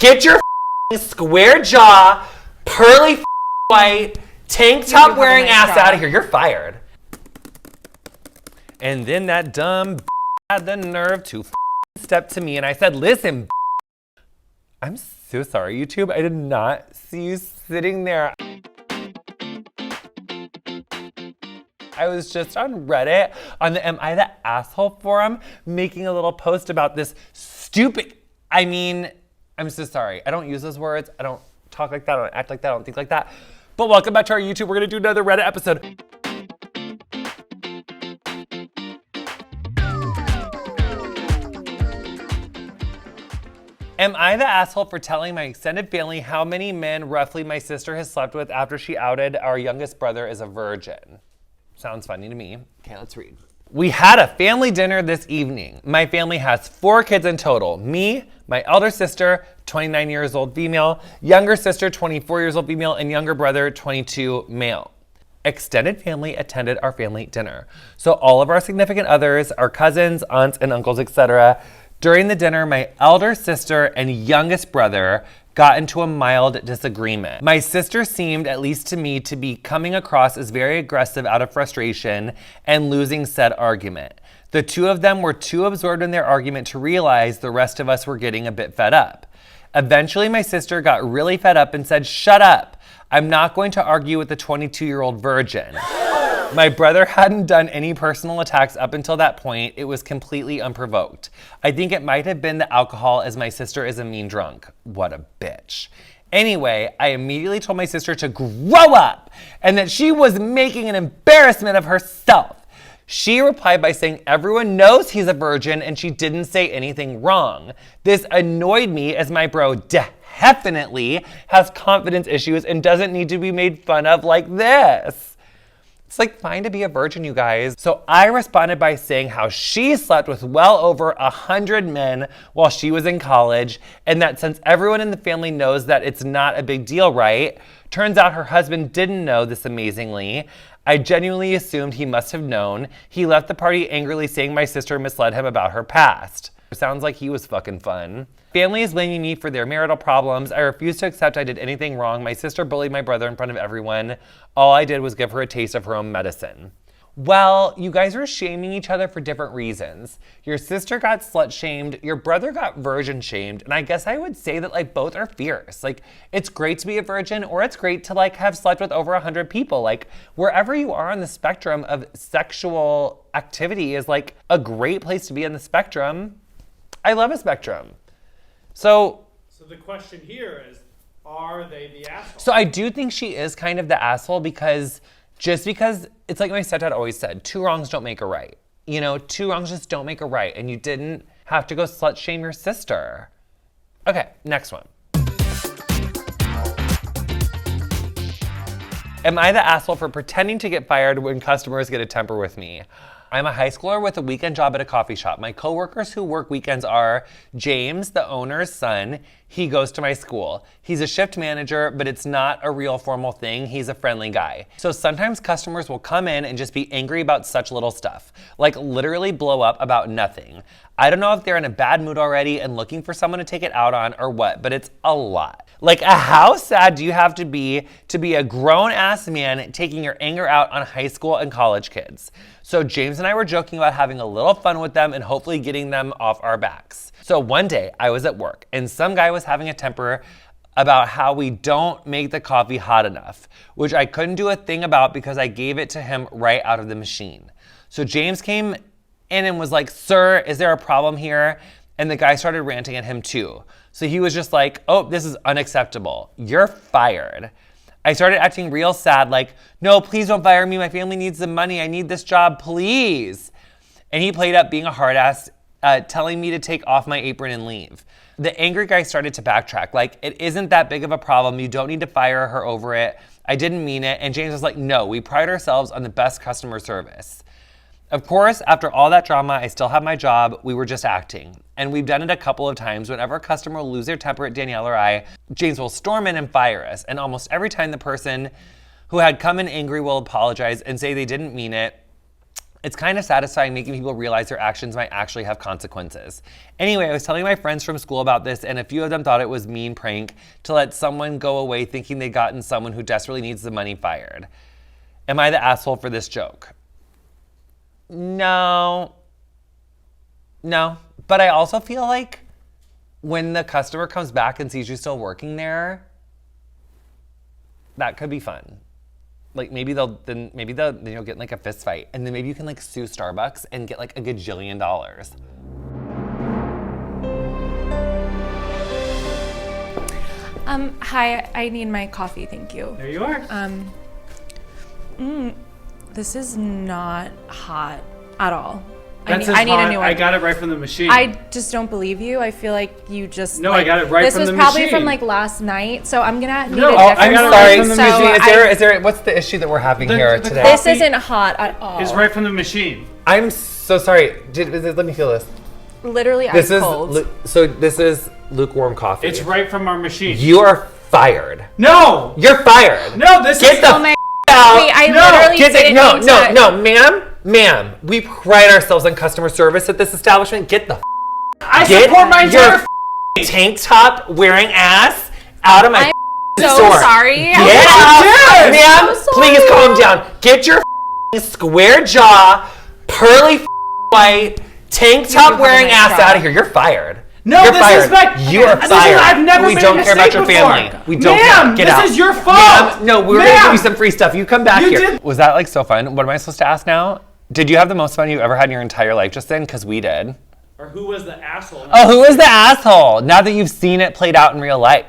Get your square jaw, pearly white, tank top wearing ass out of here. You're fired. And then that dumb had the nerve to step to me and I said, listen, I'm so sorry, YouTube. I did not see you sitting there. I was just on Reddit on the Am I the Asshole forum making a little post about this stupid, I'm so sorry. I don't use those words. I don't talk like that. I don't act like that. I don't think like that. But welcome back to our YouTube. We're gonna do another Reddit episode. Am I the asshole for telling my extended family how many men roughly my sister has slept with after she outed our youngest brother as a virgin? Sounds funny to me. Okay, let's read. We had a family dinner this evening. My family has 4 kids in total. Me, my elder sister, 29 years old female, younger sister, 24 years old female, and younger brother, 22 male. Extended family attended our family dinner. So all of our significant others, our cousins, aunts, and uncles, etc. During the dinner, my elder sister and youngest brother got into a mild disagreement. My sister seemed, at least to me, to be coming across as very aggressive out of frustration and losing said argument. The two of them were too absorbed in their argument to realize the rest of us were getting a bit fed up. Eventually, my sister got really fed up and said, "Shut up. I'm not going to argue with the 22-year-old virgin." My brother hadn't done any personal attacks up until that point. It was completely unprovoked. I think it might have been the alcohol, as my sister is a mean drunk. What a bitch. Anyway, I immediately told my sister to grow up and that she was making an embarrassment of herself. She replied by saying everyone knows he's a virgin and she didn't say anything wrong. This annoyed me as my bro definitely has confidence issues and doesn't need to be made fun of like this. It's like fine to be a virgin, you guys. So I responded by saying how she slept with well over 100 men while she was in college, and that since everyone in the family knows that it's not a big deal, right? Turns out her husband didn't know this amazingly. I genuinely assumed he must have known. He left the party angrily saying my sister misled him about her past. Sounds like he was fucking fun. Family is blaming me for their marital problems. I refuse to accept I did anything wrong. My sister bullied my brother in front of everyone. All I did was give her a taste of her own medicine. Well, you guys are shaming each other for different reasons. Your sister got slut shamed, your brother got virgin shamed, and I guess I would say that like both are fierce. Like it's great to be a virgin or it's great to like have slept with over 100 people. Like wherever you are on the spectrum of sexual activity is like a great place to be on the spectrum. I love a spectrum. So the question here is, are they the asshole? So I do think she is kind of the asshole because it's like my stepdad always said, 2 wrongs don't make a right. You know, 2 wrongs just don't make a right. And you didn't have to go slut shame your sister. Okay, next one. Am I the asshole for pretending to get fired when customers get a temper with me? I'm a high schooler with a weekend job at a coffee shop. My coworkers who work weekends are James, the owner's son. He goes to my school. He's a shift manager, but it's not a real formal thing. He's a friendly guy. So sometimes customers will come in and just be angry about such little stuff, like literally blow up about nothing. I don't know if they're in a bad mood already and looking for someone to take it out on or what, but it's a lot. Like, how sad do you have to be a grown-ass man taking your anger out on high school and college kids? So James and I were joking about having a little fun with them and hopefully getting them off our backs. So one day I was at work and some guy was having a temper about how we don't make the coffee hot enough, which I couldn't do a thing about because I gave it to him right out of the machine. So James came in and was like, "Sir, is there a problem here?" And the guy started ranting at him too. So he was just like, "Oh, this is unacceptable. You're fired." I started acting real sad, like, "No, please don't fire me. My family needs the money. I need this job, please." And he played up being a hard ass, telling me to take off my apron and leave. The angry guy started to backtrack, like, "It isn't that big of a problem. You don't need to fire her over it. I didn't mean it." And James was like, "No, we pride ourselves on the best customer service." Of course, after all that drama, I still have my job. We were just acting. And we've done it a couple of times. Whenever a customer will lose their temper at Danielle or I, James will storm in and fire us. And almost every time the person who had come in angry will apologize and say they didn't mean it. It's kind of satisfying making people realize their actions might actually have consequences. Anyway, I was telling my friends from school about this, and a few of them thought it was a mean prank to let someone go away thinking they'd gotten someone who desperately needs the money fired. Am I the asshole for this joke? No. But I also feel like when the customer comes back and sees you still working there, that could be fun. Like maybe they'll get in like a fist fight, and then maybe you can like sue Starbucks and get like a gajillion dollars. Hi, I need my coffee, thank you. There you are. This is not hot at all. I need a new one. I got it right from the machine. I just don't believe you. I feel like you just. No, I got it right from the machine. This was probably from like last night, so I'm gonna need a different I'm sorry. one. Is there? What's the issue that we're having here today? This isn't hot at all. It's right from the machine. I'm so sorry. Let me feel this. Literally ice cold. So this is lukewarm coffee. It's right from our machine. You are fired. No! You're fired. No, this Get is... the out. Wait, I literally didn't No, ma'am. We pride ourselves on customer service at this establishment. Get the I support my entire tank top wearing ass out of my so store. Sorry. Get out. Ma'am, please calm down. Get your square jaw, pearly white, tank top wearing ass out of here. You're fired. No, You're this fired. is like... You are fired. I've never we made don't a care about your mistake family. before. We don't care. Get out. This is your fault. Ma'am, no, we're going to give you some free stuff. You come back here. Did. Was that like so fun? What am I supposed to ask now? Did you have the most fun you ever had in your entire life just then? Because we did. Or who was the asshole? Oh, who was the asshole? Now that you've seen it played out in real life.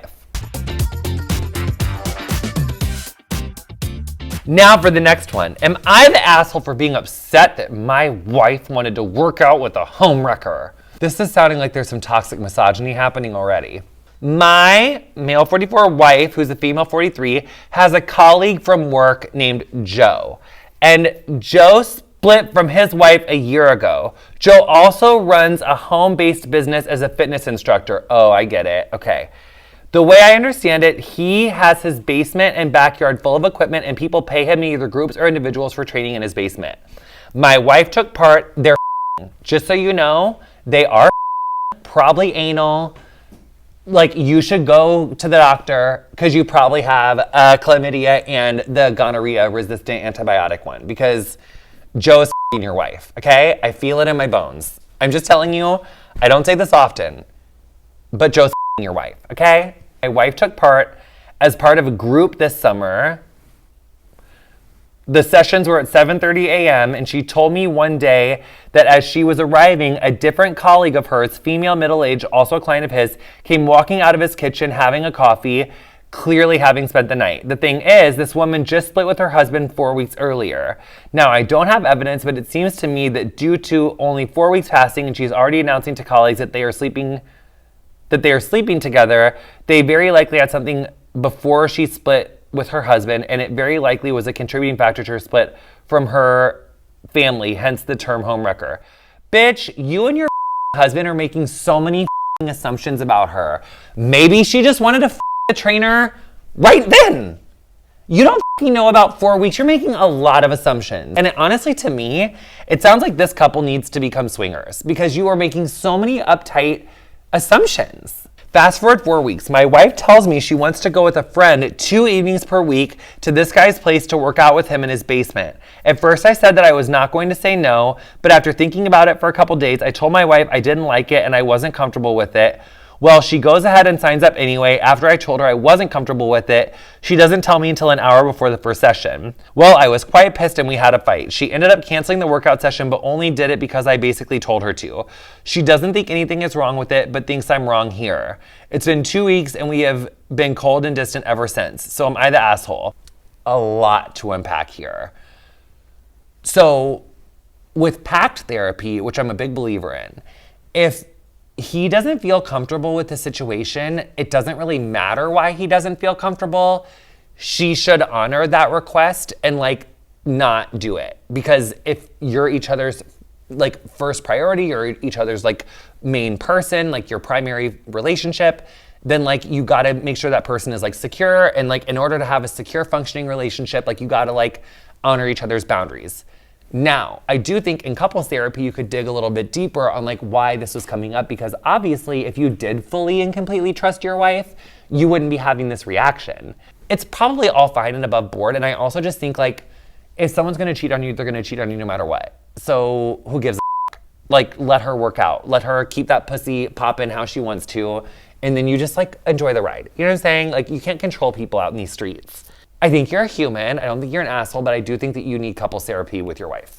Now for the next one. Am I the asshole for being upset that my wife wanted to work out with a homewrecker? This is sounding like there's some toxic misogyny happening already. My male 44 wife, who's a female 43, has a colleague from work named Joe. And Joe split from his wife a year ago. Joe also runs a home-based business as a fitness instructor. Oh, I get it. Okay. The way I understand it, he has his basement and backyard full of equipment, and people pay him in either groups or individuals for training in his basement. My wife took part. They're just so you know, they are probably anal. Like, you should go to the doctor because you probably have chlamydia and the gonorrhea-resistant antibiotic one because Joe's your wife, okay? I feel it in my bones. I'm just telling you, I don't say this often, but Joe's your wife, okay? My wife took part as part of a group this summer. The sessions were at 7:30 a.m. and she told me one day that as she was arriving, a different colleague of hers, female middle-aged, also a client of his, came walking out of his kitchen having a coffee, clearly having spent the night. The thing is, this woman just split with her husband 4 weeks earlier. Now, I don't have evidence, but it seems to me that due to only 4 weeks passing and she's already announcing to colleagues that they are sleeping together, they very likely had something before she split with her husband, and it very likely was a contributing factor to her split from her family, hence the term homewrecker. Bitch, you and your husband are making so many assumptions about her. Maybe she just wanted to a trainer right then. You don't know about 4 weeks. You're making a lot of assumptions. And honestly, to me, it sounds like this couple needs to become swingers because you are making so many uptight assumptions. Fast forward 4 weeks. My wife tells me she wants to go with a friend 2 evenings per week to this guy's place to work out with him in his basement. At first, I said that I was not going to say no, but after thinking about it for a couple days, I told my wife I didn't like it and I wasn't comfortable with it. Well, she goes ahead and signs up anyway. After I told her I wasn't comfortable with it, she doesn't tell me until an hour before the first session. Well, I was quite pissed and we had a fight. She ended up canceling the workout session, but only did it because I basically told her to. She doesn't think anything is wrong with it, but thinks I'm wrong here. It's been 2 weeks and we have been cold and distant ever since. So am I the asshole? A lot to unpack here. So with pact therapy, which I'm a big believer in, if he doesn't feel comfortable with the situation, it doesn't really matter why he doesn't feel comfortable. She should honor that request and not do it. Because if you're each other's first priority or each other's main person, your primary relationship, then you gotta make sure that person is secure. And in order to have a secure functioning relationship, you gotta honor each other's boundaries. Now, I do think in couples therapy, you could dig a little bit deeper on like why this was coming up, because obviously if you did fully and completely trust your wife, you wouldn't be having this reaction. It's probably all fine and above board. And I also just think like, if someone's gonna cheat on you, they're gonna cheat on you no matter what. So who gives a Like, let her work out. Let her keep that pussy popping how she wants to. And then you just like enjoy the ride. You know what I'm saying? Like, you can't control people out in these streets. I think you're a human. I don't think you're an asshole, but I do think that you need couples therapy with your wife.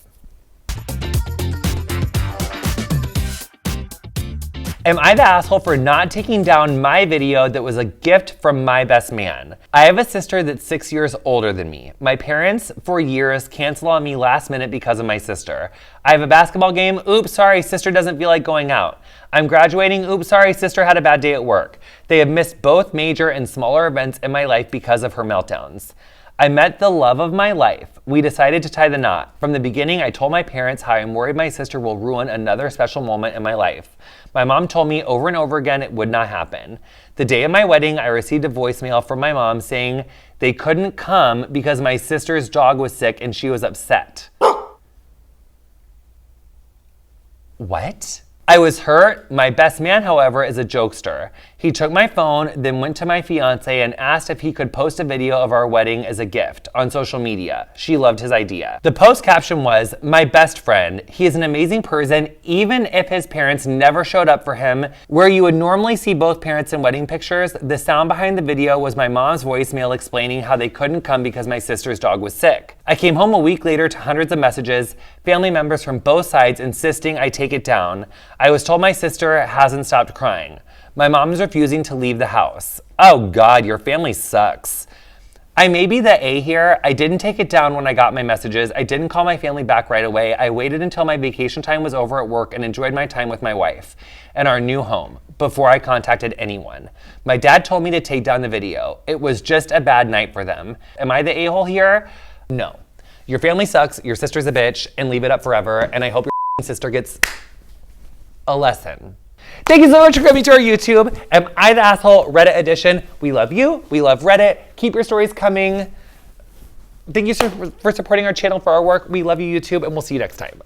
Am I the asshole for not taking down my video that was a gift from my best man? I have a sister that's 6 years older than me. My parents, for years, cancel on me last minute because of my sister. I have a basketball game. Oops, sorry, sister doesn't feel like going out. I'm graduating. Oops, sorry, sister had a bad day at work. They have missed both major and smaller events in my life because of her meltdowns. I met the love of my life. We decided to tie the knot. From the beginning, I told my parents how I'm worried my sister will ruin another special moment in my life. My mom told me over and over again it would not happen. The day of my wedding, I received a voicemail from my mom saying they couldn't come because my sister's dog was sick and she was upset. What? I was hurt. My best man, however, is a jokester. He took my phone, then went to my fiance and asked if he could post a video of our wedding as a gift on social media. She loved his idea. The post caption was, "My best friend. He is an amazing person, even if his parents never showed up for him." Where you would normally see both parents in wedding pictures, the sound behind the video was my mom's voicemail explaining how they couldn't come because my sister's dog was sick. I came home a week later to hundreds of messages, family members from both sides insisting I take it down. I was told my sister hasn't stopped crying. My mom is refusing to leave the house. Oh God, your family sucks. I may be the A here. I didn't take it down when I got my messages. I didn't call my family back right away. I waited until my vacation time was over at work and enjoyed my time with my wife and our new home before I contacted anyone. My dad told me to take down the video. It was just a bad night for them. Am I the a-hole here? No. Your family sucks, your sister's a bitch, and leave it up forever, and I hope your sister gets a lesson. Thank you so much for coming to our YouTube. Am I the asshole? Reddit edition. We love you. We love Reddit. Keep your stories coming. Thank you for supporting our channel for our work. We love you, YouTube, and we'll see you next time.